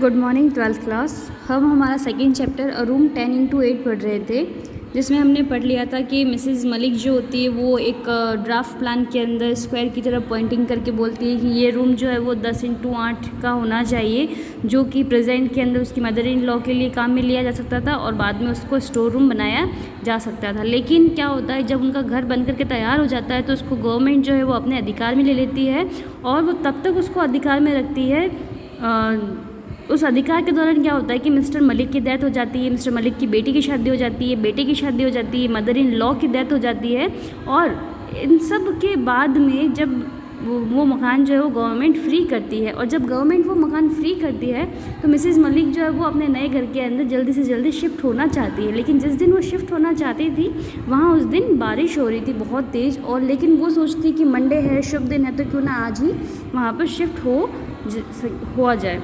Good morning 12th class. हम हमारा second chapter अ room 10x8 पढ़ रहे थे, जिसमें हमने पढ़ लिया था कि मिसेस मलिक जो होती है वो एक ड्राफ्ट प्लान के अंदर स्क्वायर की तरफ पॉइंटिंग करके बोलती है कि ये रूम जो है वो 10x8 का होना चाहिए, जो कि प्रेजेंट के अंदर उसकी मदर इन लॉ के लिए काम में लिया जा सकता था और बाद में उसको स्टोर रूम बनाया जा सकता था। लेकिन क्या होता है, जब उनका घर बन करके तैयार हो जाता है तो उसको गवर्नमेंट जो है वो अपने अधिकार में ले लेती है और वो तब तक उसको अधिकार में रखती है। उस अधिकार के दौरान क्या होता है कि मिस्टर मलिक की डेथ हो जाती है, मिस्टर मलिक की बेटी की शादी हो जाती है, बेटे की शादी हो जाती है, मदर इन लॉ की डेथ हो जाती है। और इन सब के बाद में जब वो मकान जो है वो गवर्नमेंट फ्री करती है, और जब गवर्नमेंट वो मकान फ्री करती है तो मिसेस मलिक जो है वो अपने नए घर के अंदर जल्दी से जल्दी शिफ्ट होना चाहती है। लेकिन जिस दिन वो शिफ्ट होना चाहती थी वहाँ उस दिन बारिश हो रही थी बहुत तेज़, और लेकिन वो सोचती कि मंडे है, शुभ दिन है, तो क्यों ना आज ही वहाँ पर शिफ्ट हुआ जाए।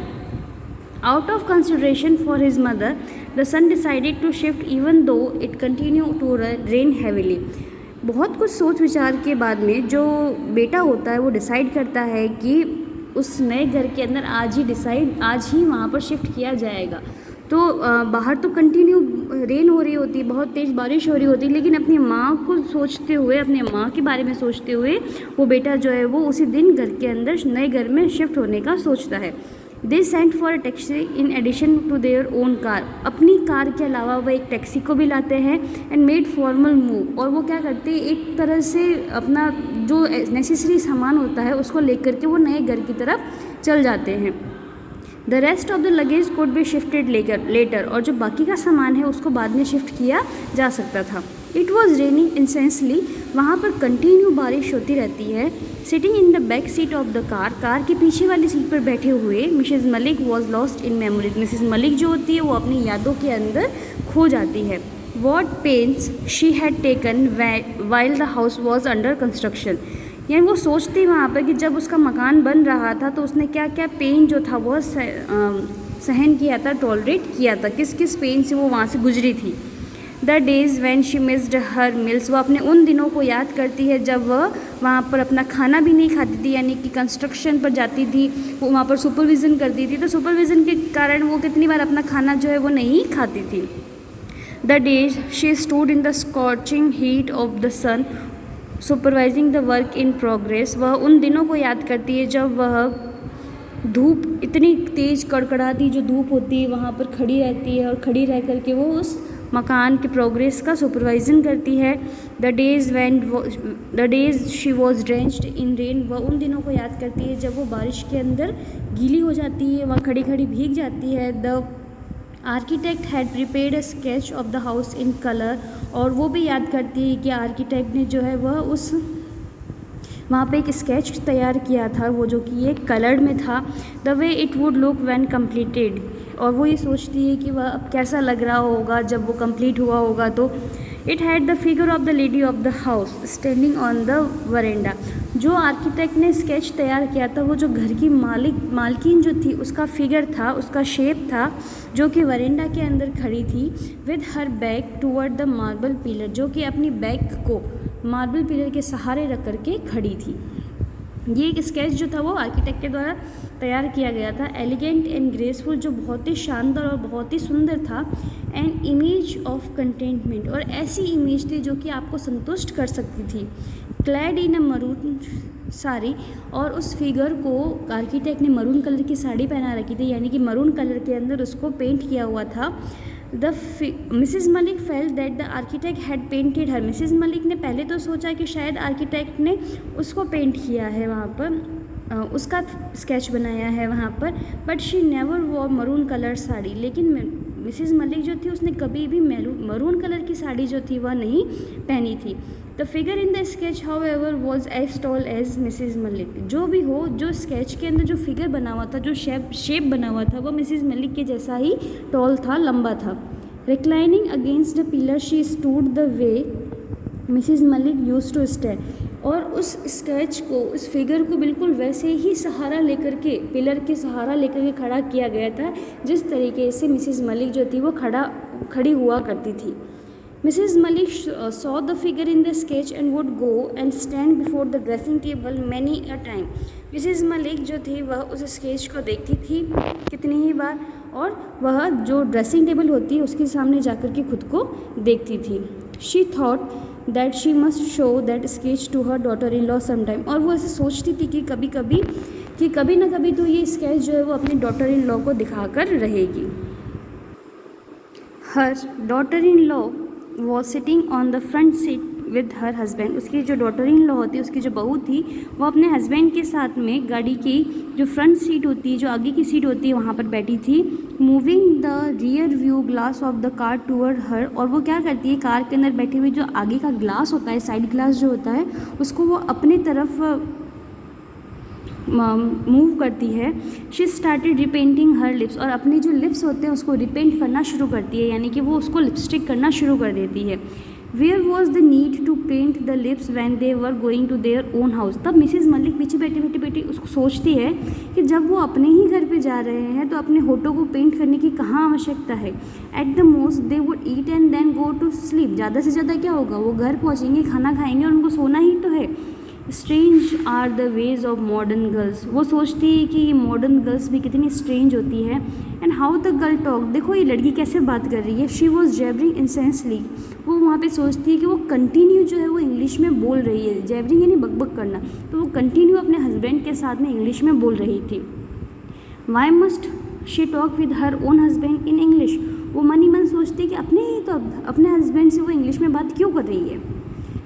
Out of consideration for his mother, the son decided to shift even though it continued to rain heavily. बहुत कुछ सोच विचार के बाद में जो बेटा होता है वो डिसाइड करता है कि उस नए घर के अंदर आज ही वहाँ पर शिफ्ट किया जाएगा। तो बाहर तो कंटिन्यू रेन हो रही होती, बहुत तेज़ बारिश हो रही होती, लेकिन अपनी माँ को सोचते हुए, अपने माँ के बारे में सोचते हुए वो बेटा जो है वो उसी दिन घर के अंदर नए घर में शिफ्ट होने का सोचता है। They sent for a taxi in addition to their own car. अपनी कार के अलावा वह एक टैक्सी को भी लाते हैं एंड मेड फॉर्मल मूव। और वो क्या करते हैं, एक तरह से अपना जो नेसेसरी सामान होता है उसको लेकर के वो नए घर की तरफ चल जाते हैं। The rest of the luggage could be shifted later. और जो बाकी का सामान है उसको बाद में शिफ्ट किया जा सकता था। It was raining incessantly. वहाँ पर कंटिन्यू बारिश होती रहती है। Sitting in the back seat of the car के पीछे वाली सीट पर बैठे हुए Mrs Malik was lost in memories. Mrs Malik जो होती है वो अपनी यादों के अंदर खो जाती है। What pains she had taken while the house was under construction. यानी वो सोचती वहाँ पर कि जब उसका मकान बन रहा था तो उसने क्या क्या पेन जो था वो सहन किया था, टॉलरेट किया था, किस किस पेन से वो वहाँ से गुजरी थी। The days when she missed her meals. वो अपने उन दिनों को याद करती है जब वह वहाँ पर अपना खाना भी नहीं खाती थी, यानी कि कंस्ट्रक्शन पर जाती थी, वो वहाँ पर सुपरविज़न करती थी, तो सुपरविज़न के कारण वो कितनी बार अपना खाना जो है वो नहीं खाती थी। The days she stood in the scorching heat of the sun supervising the work in progress. वह उन दिनों को याद करती है जब वह धूप, इतनी तेज़ कड़कड़ाती जो धूप होती है वहाँ पर खड़ी रहती है और खड़ी रह करके वो उस मकान के प्रोग्रेस का सुपरवाइजन करती है। The days she was drenched in rain. वह उन दिनों को याद करती है जब वो बारिश के अंदर गीली हो जाती है, वहाँ खड़ी खड़ी भीग जाती है। The architect had prepared a sketch of the house in colour. और वो भी याद करती है कि आर्किटेक्ट ने जो है वह उस वहाँ पे एक स्केच तैयार किया था, वो जो कि एक कलर्ड में था। The way it would look when completed. और वो ये सोचती है कि वह अब कैसा लग रहा होगा जब वो कंप्लीट हुआ होगा। तो it had the figure of the lady of the house standing on the verandah. जो आर्किटेक्ट ने स्केच तैयार किया था वो जो घर की मालकिन जो थी उसका फिगर था, उसका शेप था, जो कि वरेंडा के अंदर खड़ी थी with her back toward the marble pillar. जो कि अपनी बैक को मार्बल पिलर के सहारे रख करके खड़ी थी। ये एक स्केच जो था वो आर्किटेक्ट के द्वारा तैयार किया गया था, एलिगेंट एंड ग्रेसफुल, जो बहुत ही शानदार और बहुत ही सुंदर था। And image of contentment. और ऐसी इमेज थी जो कि आपको संतुष्ट कर सकती थी। क्लैड इन अ मरून साड़ी। और उस फिगर को आर्किटेक्ट ने मरून कलर की साड़ी पहना रखी थी, यानी कि मरून कलर के अंदर उसको पेंट किया हुआ था। Mrs Malik felt that the architect had painted her. Mrs Malik ने पहले तो सोचा कि शायद आर्किटेक्ट ने उसको पेंट किया है, वहाँ पर उसका स्केच बनाया है वहाँ पर। But she never war maroon colour sari. लेकिन मिसेस मलिक जो थी उसने कभी भी मरून कलर की साड़ी जो थी वह नहीं पहनी थी। The figure in the sketch however was as tall as Mrs Malik. जो भी हो, जो स्केच के अंदर जो फिगर बना हुआ था, जो शेप बना हुआ था, वो मिसेस मलिक के जैसा ही टॉल था, लंबा था। Reclining against the pillar she stood the way Mrs Malik use to stand. और उस स्केच को, उस फिगर को बिल्कुल वैसे ही सहारा लेकर के, पिलर के सहारा लेकर के खड़ा किया गया था जिस तरीके से मिसेस मलिक जो थी वो खड़ी हुआ करती थी। Mrs. Malik saw the figure in the sketch and would go and stand before the dressing table many a time. Mrs Malik जो थी वह उस स्केच को देखती थी कितनी ही बार, और वह जो ड्रेसिंग टेबल होती है उसके सामने जाकर के खुद को देखती थी। She thought that she must show that sketch to her daughter in law sometime, और वो ऐसे सोचती थी कि कभी ना कभी तो ये स्केच जो है वो अपनी डॉटर इन लॉ को दिखाकर रहेगी। Her daughter in law was sitting on the front seat with her husband, उसकी जो डॉटर इन लॉ होती है, उसकी जो बहू थी, वो अपने हस्बैंड के साथ में गाड़ी की जो फ्रंट सीट होती है, जो आगे की सीट होती है, वहाँ पर बैठी थी। Moving the rear view glass of the car toward her, और वो क्या करती है, कार के अंदर बैठी हुई जो आगे का ग्लास होता है, साइड ग्लास जो होता है, उसको वो अपने तरफ मूव करती है। She started repenting her lips, और अपने जो लिप्स होते हैं उसको रिपेंट करना शुरू करती है, यानी कि वो उसको लिपस्टिक करना शुरू कर देती है। Where was the need to paint the lips when they were going to their own house. तब मिसिज मलिक पीछे बैठी उसको सोचती है कि जब वो अपने ही घर पे जा रहे हैं तो अपने होठों को पेंट करने की कहाँ आवश्यकता है। At the most they would eat and then go to sleep, ज़्यादा से ज़्यादा क्या होगा, वो घर पहुँचेंगे, खाना खाएंगे और उनको सोना ही तो है। Strange are the ways of modern girls, वो सोचती है कि ये मॉडर्न गर्ल्स भी कितनी स्ट्रेंज होती है। And how the girl talk, देखो ये लड़की कैसे बात कर रही है। शी वॉज जैबरिंग इंसेंसली, वो वहाँ पे सोचती है कि वो कंटिन्यू जो है वो इंग्लिश में बोल रही है। जैबरिंग यानी बकबक करना, तो वो कंटिन्यू अपने हस्बैंड के साथ में इंग्लिश में बोल रही थी। Why must she talk with her own husband in English, वो मन ही मन सोचती है कि अपने हस्बैंड से वो इंग्लिश में बात क्यों कर रही है।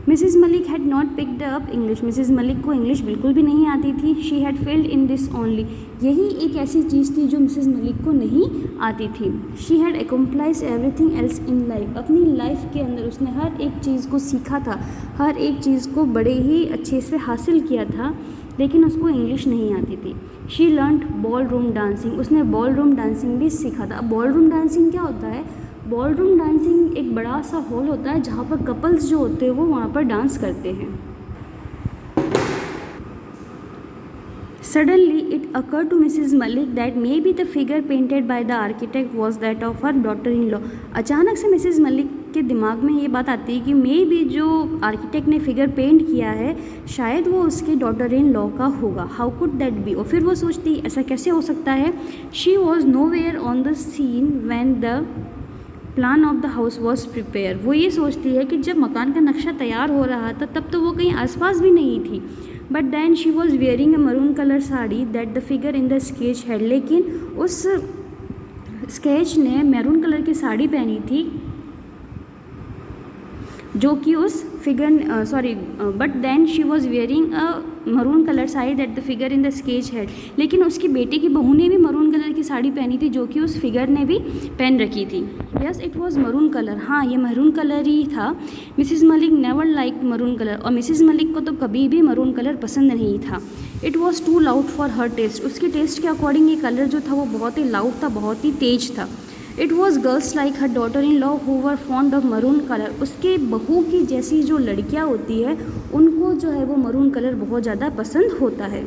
Mrs Malik had not picked up English, Mrs Malik को इंग्लिश बिल्कुल भी नहीं आती थी। She had failed in this only, यही एक ऐसी चीज़ थी जो मिसिज़ मलिक को नहीं आती थी। She had accomplished everything else in life, अपनी लाइफ के अंदर उसने हर एक चीज़ को सीखा था, हर एक चीज़ को बड़े ही अच्छे से हासिल किया था, लेकिन उसको इंग्लिश नहीं आती थी। She learned ball room dancing, उसने बॉल रूम डांसिंग भी सीखा था। अब बॉल रूम डांसिंग क्या होता है, बॉल रूम डांसिंग एक बड़ा सा हॉल होता है जहाँ पर कपल्स जो होते हैं वो वहाँ पर डांस करते हैं। Suddenly it occur to Mrs Malik that may B the figure painted by the architect was that of her daughter in law. अचानक से मिसिज मलिक के दिमाग में ये बात आती है कि मे बी जो आर्किटेक्ट ने फिगर पेंट किया है शायद वो उसके डॉटर इन लॉ का होगा। हाउ कुड दैट बी, और फिर वो सोचती ऐसा कैसे हो सकता है। She was nowhere on the scene when the plan of the house was prepare, वो ये सोचती है कि जब मकान का नक्शा तैयार हो रहा था तब तो वो कहीं आसपास भी नहीं थी। But then she was wearing a maroon colour sari that the figure in the sketch had, लेकिन उस स्केच ने मैरून कलर की साड़ी पहनी थी जो कि उस figure but then she was wearing a maroon colour sari that the figure in the sketch had, लेकिन उसकी बेटे की बहू ने भी मरून कलर की साड़ी पहनी थी जो कि उस फिगर ने भी पहन रखी थी। Yes it was maroon colour, हाँ ये मरून कलर ही था। Mrs Malik never like maroon colour, और मिसिज मलिक को तो कभी भी मरून कलर पसंद नहीं था। It was too loud for her taste, उसके टेस्ट के अकॉर्डिंग ये कलर जो था वो बहुत ही लाउड था, बहुत ही तेज था। It was girls like her daughter in law who were fond of maroon colour, उसके बहू की जैसी जो लड़कियां होती है उनको जो है वो मरून कलर बहुत ज़्यादा पसंद होता है।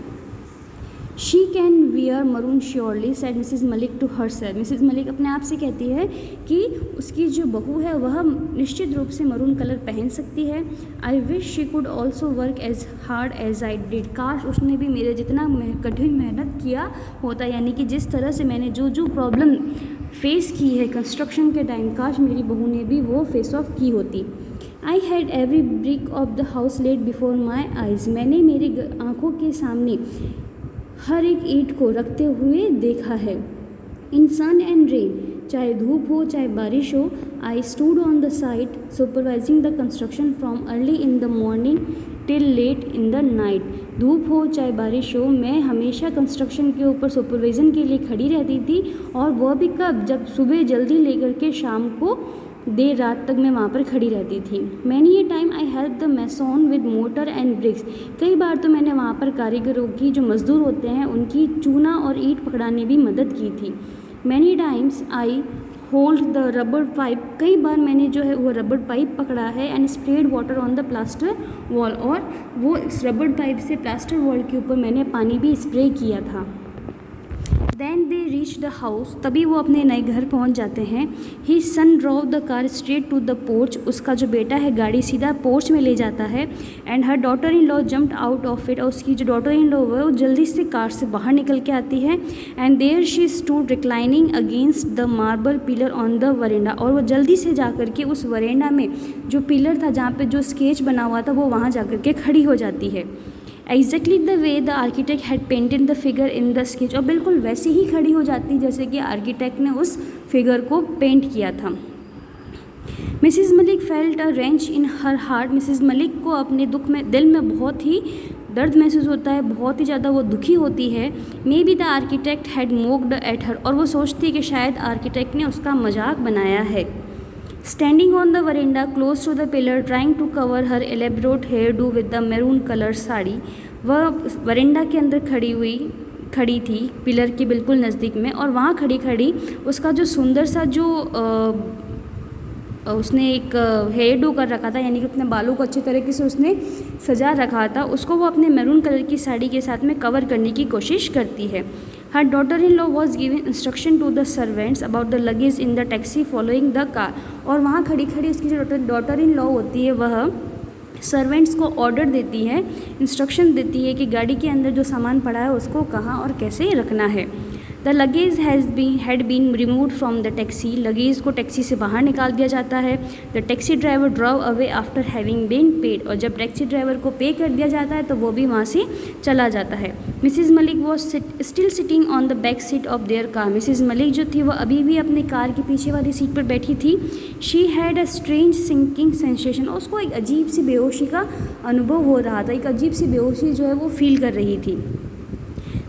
She can wear maroon surely said Mrs Malik to herself, Mrs Malik अपने आप से कहती है कि उसकी जो बहू है वह निश्चित रूप से मरून कलर पहन सकती है। I wish she could also work as hard as I did, काश उसने भी मेरे जितना कठिन मेहनत किया होता, यानी कि जिस तरह से मैंने जो प्रॉब्लम फेस की है कंस्ट्रक्शन के टाइम, काश मेरी बहू ने भी वो फेस ऑफ की होती। I had every brick of the house laid before my eyes, मैंने मेरी आँखों के सामने हर एक ईंट को रखते हुए देखा है। इन सन एंड रेन, चाहे धूप हो चाहे बारिश हो, I stood on the site supervising the construction from early in the morning till late in the night, धूप हो चाहे बारिश हो, मैं हमेशा कंस्ट्रक्शन के ऊपर सुपरविज़न के लिए खड़ी रहती थी, और वह भी कब, जब सुबह जल्दी लेकर के शाम को देर रात तक मैं वहाँ पर खड़ी रहती थी। Many a time I help the mason with mortar and bricks, कई बार तो मैंने वहाँ पर कारीगरों की जो मज़दूर होते हैं उनकी चूना और ईंट पकड़ाने भी मदद की थी। Many times I hold the rubber pipe, कई बार मैंने जो है वो रबर पाइप पकड़ा है, and spread water on the plaster wall, और वो इस रबर पाइप से प्लास्टर वॉल के ऊपर मैंने पानी भी स्प्रे किया था। Then they reach the house, तभी वो अपने नए घर पहुंच जाते हैं। He son drove the car straight to the porch, उसका जो बेटा है गाड़ी सीधा पोर्च में ले जाता है। And her daughter in law jumped out of it, और उसकी जो डॉटर इन लॉ है वो जल्दी से कार से बाहर निकल के आती है। And there she stood reclining against the marble pillar on the veranda, और वो जल्दी से जा कर के उस वरेंडा में जो पिलर था जहाँ पे जो स्केच बना हुआ था वो वहाँ जा कर के खड़ी हो जाती है। Exactly the way the architect had painted the figure in the sketch, और बिल्कुल वैसे ही खड़ी हो जाती जैसे कि आर्किटेक्ट ने उस फिगर को पेंट किया था। Mrs Malik felt a wrench in her heart, Mrs Malik को अपने दुख में दिल में बहुत ही दर्द महसूस होता है, बहुत ही ज़्यादा वो दुखी होती है। May be the architect had mocked at her, और वो सोचती है कि शायद आर्किटेक्ट ने उसका मजाक बनाया है। Standing on the veranda close to the pillar trying to cover her elaborate hairdo with the maroon color sari, वह वरेंडा के अंदर खड़ी थी पिलर के बिल्कुल नज़दीक में, और वहाँ खड़ी खड़ी उसका जो सुंदर सा जो उसने एक हेयर डो कर रखा था, यानी कि अपने बालों को अच्छी तरीके से उसने सजा रखा था, उसको वो अपने मैरून कलर की साड़ी के साथ में कवर करने की कोशिश करती है। Her daughter in law was giving instruction to the servants about the luggage in the taxi following the car, और वहाँ खड़ी खड़ी उसकी जो डॉटर इन लॉ होती है वह सर्वेंट्स को ऑर्डर देती है, इंस्ट्रक्शन देती है कि गाड़ी के अंदर जो सामान पड़ा है उसको कहाँ और कैसे रखना है। The luggage had been removed from the taxi, luggage को टैक्सी से बाहर निकाल दिया जाता है। The taxi driver drive away after having been paid, और जब टैक्सी ड्राइवर को पे कर दिया जाता है तो वो भी वहाँ से चला जाता है। Mrs Malik was still sitting on the back seat of their car, Mrs Malik जो थी वो अभी भी अपनी कार की पीछे वाली सीट पर बैठी थी। She had a strange sinking sensation, उसको एक अजीब सी बेहोशी का अनुभव हो रहा था, एक अजीब सी बेहोशी जो है वो फील कर रही थी।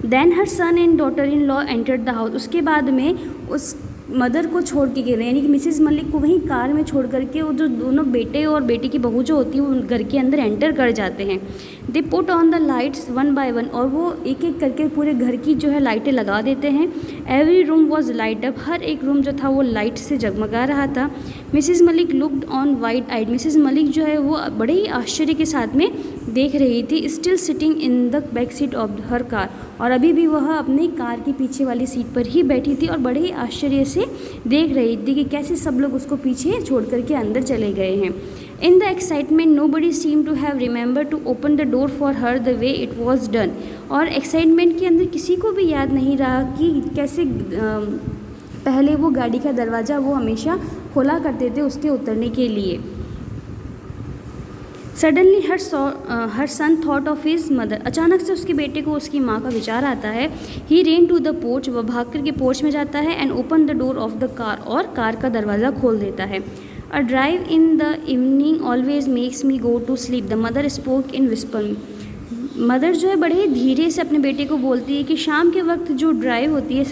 Then her son and daughter in law entered the house, उसके बाद में उस मदर को छोड़ के गए, यानी कि मिसिज़ मलिक को वहीं कार में छोड़ करके वो जो दोनों बेटे और बेटी की बहू जो होती है वो घर के अंदर एंटर कर जाते हैं। They put on the lights one by one, और वो एक एक करके पूरे घर की जो है लाइटें लगा देते हैं। Every room was light up, हर एक रूम जो था वो लाइट से जगमगा रहा था। Mrs Malik looked on wide eyed, Mrs Malik जो है वो बड़े ही आश्चर्य के साथ में देख रही थी। Still sitting in the back seat of her car, और अभी भी वह अपनी कार की पीछे वाली सीट पर ही बैठी थी और बड़े ही आश्चर्य से देख रही थी कि कैसे सब लोग उसको पीछे छोड़ करके अंदर चले गए हैं। In the excitement nobody seem to have remember to open the door for her the way it was done, और एक्साइटमेंट के अंदर किसी को भी याद नहीं रहा कि कैसे पहले वो गाड़ी का दरवाज़ा वो हमेशा खोला करते थे उसके उतरने के लिए। Suddenly her son thought of his mother, अचानक से उसके बेटे को उसकी माँ का विचार आता है। He ran to the porch, वह भाग कर के पोर्च में जाता है। And open the door of the car, और कार का दरवाज़ा खोल देता है। A drive in the evening always makes me go to sleep, the mother spoke in whisper, mother जो है बड़े धीरे से अपने बेटे को बोलती है कि शाम के वक्त जो ड्राइव होती है,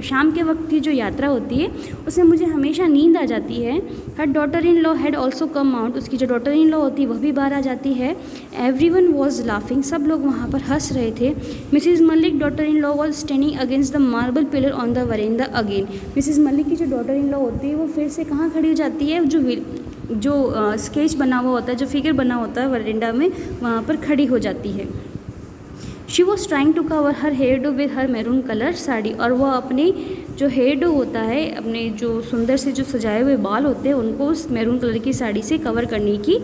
शाम के वक्त की जो यात्रा होती है उसमें मुझे हमेशा नींद आ जाती है। Her daughter in law had also come out, उसकी जो डॉटर इन लॉ होती है वह भी बाहर आ जाती है। एवरीवन वॉज लाफिंग, सब लोग वहाँ पर हंस रहे थे। Mrs Malik daughter in law was standing against the marble pillar on the verandah again, Mrs Malik की जो डॉटर इन लॉ होती है वो फिर से कहाँ खड़ी हो जाती है, जो स्केच बना हुआ होता है, जो फिगर बना होता है वरेंडा में, वहाँ पर खड़ी हो जाती है। She was trying to cover her hairdo with her maroon colour sari, और वह अपने जो हेयर डो होता है, अपने जो सुंदर से जो सजाए हुए बाल होते हैं उनको उस मैरून कलर की साड़ी से कवर करने की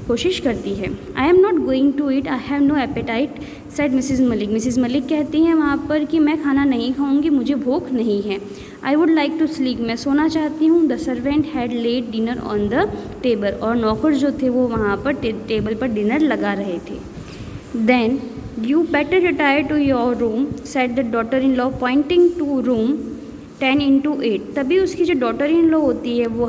कोशिश करती है। I am not going to eat, I have no appetite said Mrs Malik, Mrs Malik कहती हैं वहाँ पर कि मैं खाना नहीं खाऊंगी, मुझे भूख नहीं है। I would like to sleep, मैं सोना चाहती हूँ। The servant had laid dinner on the table, और नौकर जो थे वो वहाँ पर टेबल पर डिनर लगा रहे थे। Then You better retire to your room, said the daughter-in-law, pointing to room 10x8. तभी उसकी जो डॉटर इन लॉ होती है वो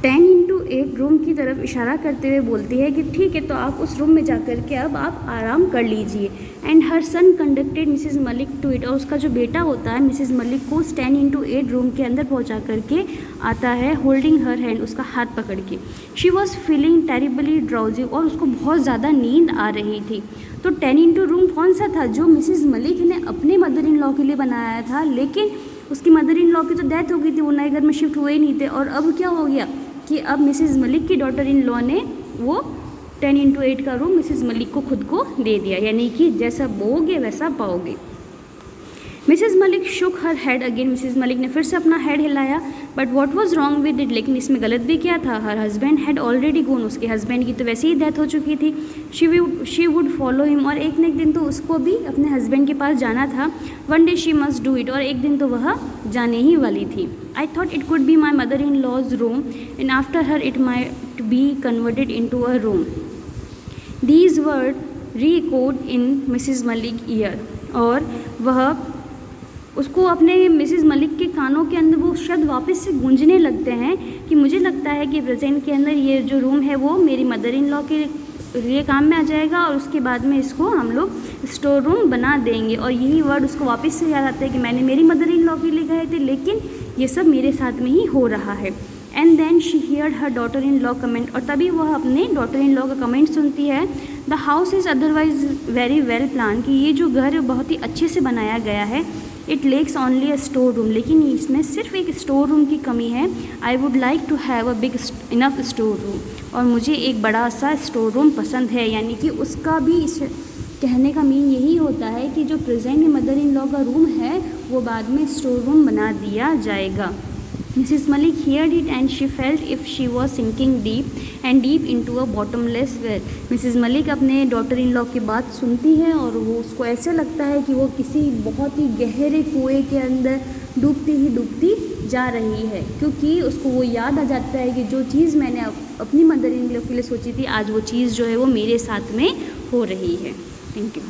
10x8 रूम की तरफ इशारा करते हुए बोलती है कि ठीक है, तो आप उस रूम में जाकर के अब आप आराम कर लीजिए। And her son conducted Mrs Malik to it, और उसका जो बेटा होता है मिसिज़ मलिक को 10x8 रूम के अंदर पहुंचा करके आता है, होल्डिंग हर हैंड, उसका हाथ पकड़ के। She was feeling terribly drowsy, और उसको बहुत ज़्यादा नींद आ रही थी। तो 10x रूम कौन सा था, जो मिसिज़ मलिक ने अपने मदर इन लॉ के लिए बनाया था, लेकिन उसकी मदर इन लॉ की तो डेथ हो गई थी, वो नए घर में शिफ्ट हुए ही नहीं थे। और अब क्या हो गया कि अब मिसिज़ मलिक की डॉटर इन लॉ ने वो 10x8 का रूम मिसिज़ मलिक को खुद को दे दिया, यानी कि जैसा बोओगे वैसा पाओगे। Mrs Malik shook her head again, Mrs Malik ने फिर से अपना हेड हिलाया। But what was wrong with it, लेकिन इसमें गलत भी क्या था। Her husband had already gone, उसके हस्बैंड की तो वैसे ही डेथ हो चुकी थी। शी वुड फॉलो हिम, और एक न एक दिन तो उसको भी अपने हस्बैंड के पास जाना था। One day she must do it, और एक दिन तो वह जाने ही वाली थी। I thought it could be my mother in law's room and after her it might be converted into a room. These word re-echoed in Mrs Malik ear, और वह उसको अपने मिसेज़ मलिक के कानों के अंदर वो शब्द वापस से गूंजने लगते हैं कि मुझे लगता है कि प्रेजेंट के अंदर ये जो रूम है वो मेरी मदर इन लॉ के लिए काम में आ जाएगा, और उसके बाद में इसको हम लोग स्टोर रूम बना देंगे। और यही वर्ड उसको वापस से याद आता है कि मैंने मेरी मदर इन लॉ के लिए कहे थे, लेकिन ये सब मेरे साथ में ही हो रहा है। And then she heard her daughter in law comment, और तभी वह अपने डॉटर इन लॉ का कमेंट सुनती है। The house is otherwise very well plan, कि ये जो घर बहुत ही अच्छे से बनाया गया है। It lacks only a store room, लेकिन इसमें सिर्फ एक स्टोर रूम की कमी है। I would like to have a big enough store room, और मुझे एक बड़ा सा स्टोर रूम पसंद है। यानी कि उसका भी इस कहने का मीन यही होता है कि जो प्रेजेंट में मदर इन लॉ का रूम है वो बाद में स्टोर रूम बना दिया जाएगा। Mrs Malik heard it and she felt if she was sinking deep into a bottomless well। Mrs Malik अपने डॉटर इन लॉ की बात सुनती है और वो उसको ऐसे लगता है कि वो किसी बहुत ही गहरे कुएं के अंदर डूबती जा रही है, क्योंकि उसको वो याद आ जाता है कि जो चीज़ मैंने अपनी मदर इन लॉ के लिए सोची थी, आज वो चीज़ जो है वो मेरे साथ में हो रही है। Thank you.